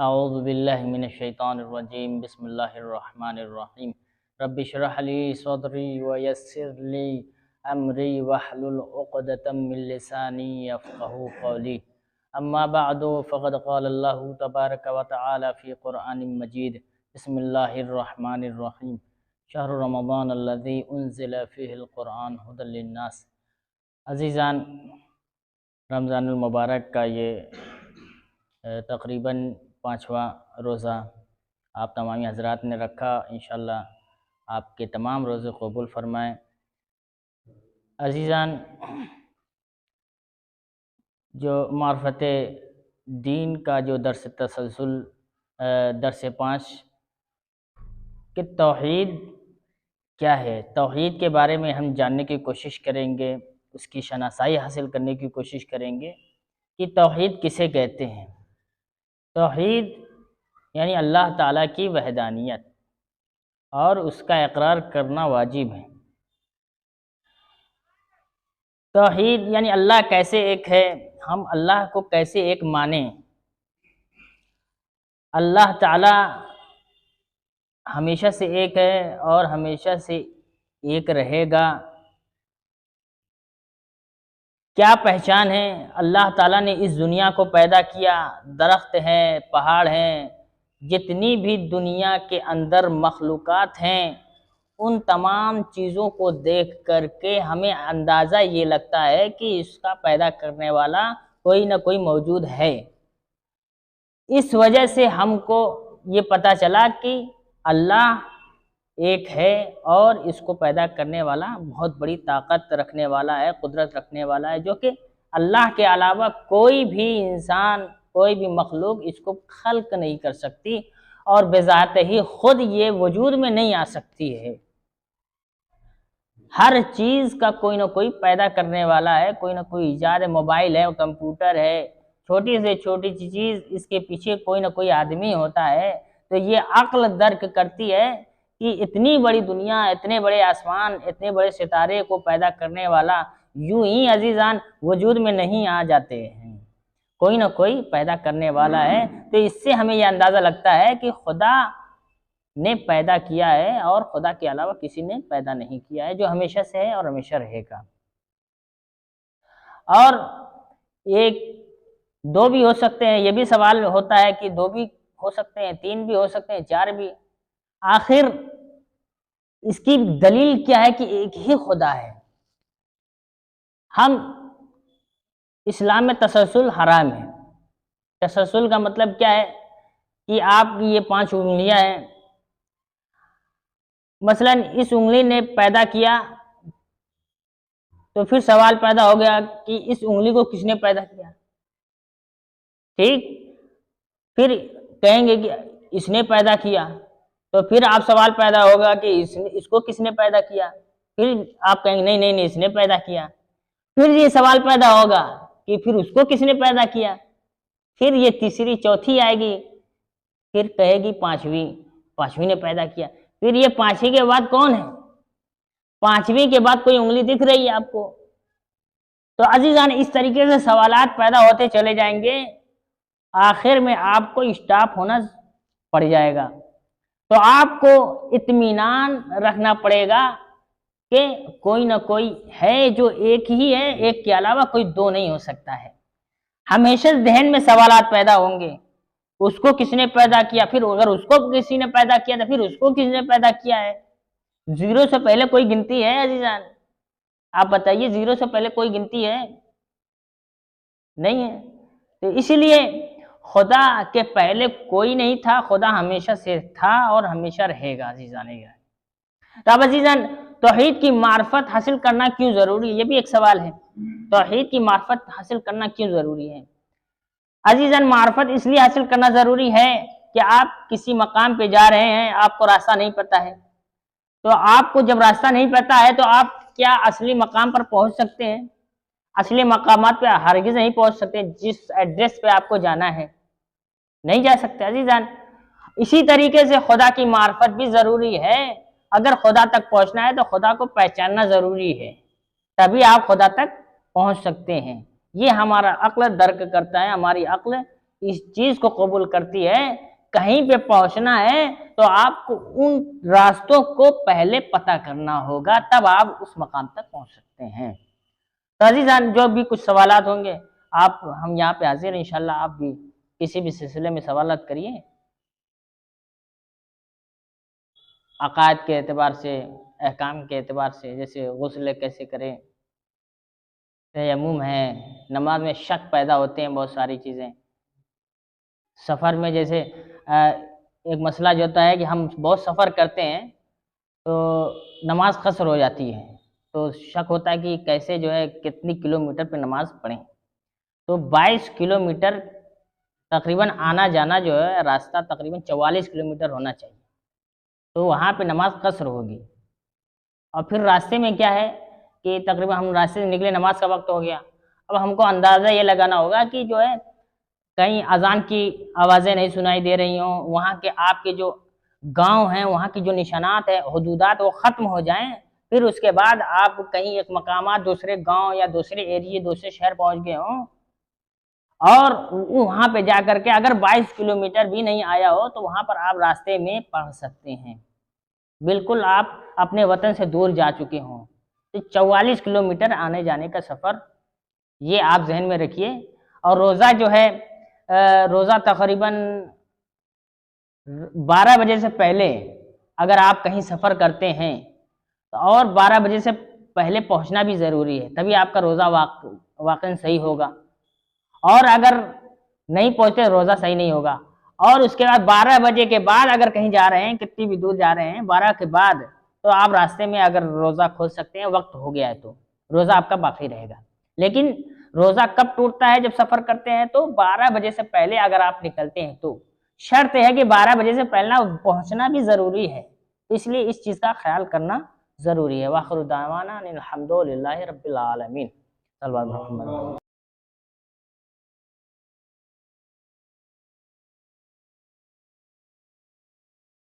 अऊज़ु बिल्लाहि मिनश शैतानिर रजीम बिस्मिल्लाहिर रहमानिर रहीम रब्बि इश्रह ली सदरी व यस्सिर ली अमरी वहलुल उक़दतम मिन लिसानी यफ़क़हू क़ौली अम्मा बअदु फ़क़द क़ाल अल्लाहु तबारक व तआला फ़ी क़ुरआनिम मजीद बिस्मिल्लाहिर रहमानिर रहीम शहरु रमज़ान अल्लज़ी उन्ज़िला फ़ीहिल क़ुरआन हुदल लिन्नास। अज़ीज़ान, रमज़ानुल मुबारक का ये तकरीबन 5वां रोज़ा आप तमामी हज़रात ने रखा। इंशाअल्लाह आपके तमाम रोज़े कबूल फ़रमाएँ। अज़ीज़ान, जो मार्फ़त दीन का जो दर्स तसलसल दर्स 5 कि तौहीद क्या है, तौहीद के बारे में हम जानने की कोशिश करेंगे, उसकी शनासाई हासिल करने की कोशिश करेंगे कि तौहीद किसे कहते हैं। तौहीद यानी अल्लाह ताला की वहदानियत और उसका इकरार करना वाजिब है। तौहीद यानी अल्लाह कैसे एक है, हम अल्लाह को कैसे एक माने। अल्लाह ताला हमेशा से एक है और हमेशा से एक रहेगा। क्या पहचान है, अल्लाह ताला ने इस दुनिया को पैदा किया, दरख्त हैं, पहाड़ हैं, जितनी भी दुनिया के अंदर मखलूक़ात हैं, उन तमाम चीज़ों को देख कर के हमें अंदाज़ा ये लगता है कि इसका पैदा करने वाला कोई ना कोई मौजूद है। इस वजह से हमको ये पता चला कि अल्लाह एक है और इसको पैदा करने वाला बहुत बड़ी ताकत रखने वाला है, कुदरत रखने वाला है, जो कि अल्लाह के अलावा कोई भी इंसान, कोई भी मखलूक इसको खल्क नहीं कर सकती और बेज़ात ही खुद ये वजूद में नहीं आ सकती है। हर चीज़ का कोई ना कोई पैदा करने वाला है, कोई ना कोई ईजाद है। मोबाइल है, कंप्यूटर है, छोटी से छोटी चीज़ इसके पीछे कोई ना कोई आदमी होता है। तो ये अक्ल दर्क करती है कि इतनी बड़ी दुनिया, इतने बड़े आसमान, इतने बड़े सितारे को पैदा करने वाला यूं ही अजीज़ान वजूद में नहीं आ जाते हैं, कोई ना कोई पैदा करने वाला है। तो इससे हमें यह अंदाज़ा लगता है कि खुदा ने पैदा किया है और खुदा के अलावा किसी ने पैदा नहीं किया है, जो हमेशा से है और हमेशा रहेगा। और एक दो भी हो सकते हैं, ये भी सवाल होता है कि दो भी हो सकते हैं, तीन भी हो सकते हैं, चार भी। आखिर इसकी दलील क्या है कि एक ही खुदा है। हम इस्लाम में तसलसल हराम है। तसलसल का मतलब क्या है कि आपकी ये 5 उंगलियां हैं, मसलन इस उंगली ने पैदा किया, तो फिर सवाल पैदा हो गया कि इस उंगली को किसने पैदा किया। ठीक, फिर कहेंगे कि इसने पैदा किया, तो फिर आप सवाल पैदा होगा कि इसको किसने पैदा किया। फिर आप कहेंगे नहीं नहीं नहीं इसने पैदा किया। फिर ये सवाल पैदा होगा कि फिर उसको किसने पैदा किया। फिर ये तीसरी चौथी आएगी, फिर कहेगी पांचवी ने पैदा किया। फिर ये 5वीं के बाद कौन है, 5वीं के बाद कोई उंगली दिख रही है आपको। तो अजीजान, इस तरीके से सवालात पैदा होते चले जाएंगे, आखिर में आपको स्टॉप होना पड़ जाएगा। तो आपको इत्मीनान रखना पड़ेगा कि कोई ना कोई है जो एक ही है, एक के अलावा कोई दो नहीं हो सकता है। हमेशा जहन में सवालात पैदा होंगे, उसको किसने पैदा किया, फिर अगर उसको किसी ने पैदा किया तो फिर उसको किसने पैदा किया है। 0 से पहले कोई गिनती है अजीजान? आप बताइए, 0 से पहले कोई गिनती है? नहीं है। तो इसीलिए खुदा के पहले कोई नहीं था, खुदा हमेशा से था और हमेशा रहेगा अजीजान। तो अब अजीजान, तौहीद की मार्फत हासिल करना क्यों ज़रूरी है, ये भी एक सवाल है। तौहीद की मार्फत हासिल करना क्यों ज़रूरी है अजीजान? मार्फत इसलिए हासिल करना ज़रूरी है कि आप किसी मकाम पे जा रहे हैं, आपको रास्ता नहीं पता है। तो आपको जब रास्ता नहीं पता है तो आप क्या असली मकाम पर पहुंच सकते हैं? असली मकामात पे हरगिज़ नहीं पहुंच सकते। जिस एड्रेस पे आपको जाना है नहीं जा सकते अजीजान। इसी तरीके से खुदा की मार्फत भी ज़रूरी है। अगर खुदा तक पहुंचना है तो खुदा को पहचानना ज़रूरी है, तभी आप खुदा तक पहुंच सकते हैं। ये हमारा अक्ल दर्क करता है, हमारी अक्ल इस चीज को कबूल करती है, कहीं पे पहुंचना है तो आपको उन रास्तों को पहले पता करना होगा, तब आप उस मकाम तक पहुंच सकते हैं। तो अजीजान, जो भी कुछ सवालात होंगे आप, हम यहाँ पे हाजिर हैं इंशाल्लाह, आप भी किसी भी सिलसिले में सवालात करिए, अकायद के एतबार से, अहकाम के एतबार से, जैसे गुस्ल कैसे करें, तयम्मुम है, नमाज में शक पैदा होते हैं, बहुत सारी चीज़ें, सफ़र में जैसे एक मसला जो होता है कि हम बहुत सफ़र करते हैं तो नमाज कसर हो जाती है, तो शक होता है कि कैसे जो है कितनी किलोमीटर पे नमाज पढ़ें। तो 22 किलोमीटर तकरीबन आना जाना जो है रास्ता तकरीबन 44 किलोमीटर होना चाहिए, तो वहाँ पे नमाज कसर होगी। और फिर रास्ते में क्या है कि तकरीबन हम रास्ते से निकले, नमाज का वक्त हो गया, अब हमको अंदाज़ा ये लगाना होगा कि जो है कहीं अजान की आवाज़ें नहीं सुनाई दे रही हों, वहाँ के आपके जो गांव हैं वहाँ की जो निशानात है, हुदूदात, वो ख़त्म हो जाएं, फिर उसके बाद आप कहीं एक मकामात दूसरे गांव या दूसरे एरिए, दूसरे शहर पहुँच गए हों, और वहाँ पे जा करके अगर 22 किलोमीटर भी नहीं आया हो तो वहाँ पर आप रास्ते में पढ़ सकते हैं, बिल्कुल आप अपने वतन से दूर जा चुके हों। तो 44 किलोमीटर आने जाने का सफ़र, ये आप जहन में रखिए। और रोज़ा जो है, रोज़ा तकरीबन 12 बजे से पहले अगर आप कहीं सफ़र करते हैं तो, और 12 बजे से पहले पहुंचना भी ज़रूरी है, तभी आपका रोज़ा वाकई सही होगा। और अगर नहीं पहुंचते रोज़ा सही नहीं होगा। और उसके बाद 12 बजे के बाद अगर कहीं जा रहे हैं, कितनी भी दूर जा रहे हैं, 12 के बाद तो आप रास्ते में अगर रोज़ा खोल सकते हैं, वक्त हो गया है तो रोज़ा आपका बाकी रहेगा। लेकिन रोज़ा कब टूटता है? जब सफ़र करते हैं तो 12 बजे से पहले अगर आप निकलते हैं तो। शर्त है कि 12 बजे से पहले पहुंचना भी ज़रूरी है, इसलिए इस चीज़ का ख्याल करना ज़रूरी है। वाखिर दावाना अनिल हम्दुलिल्लाहि रब्बिल आलमीन।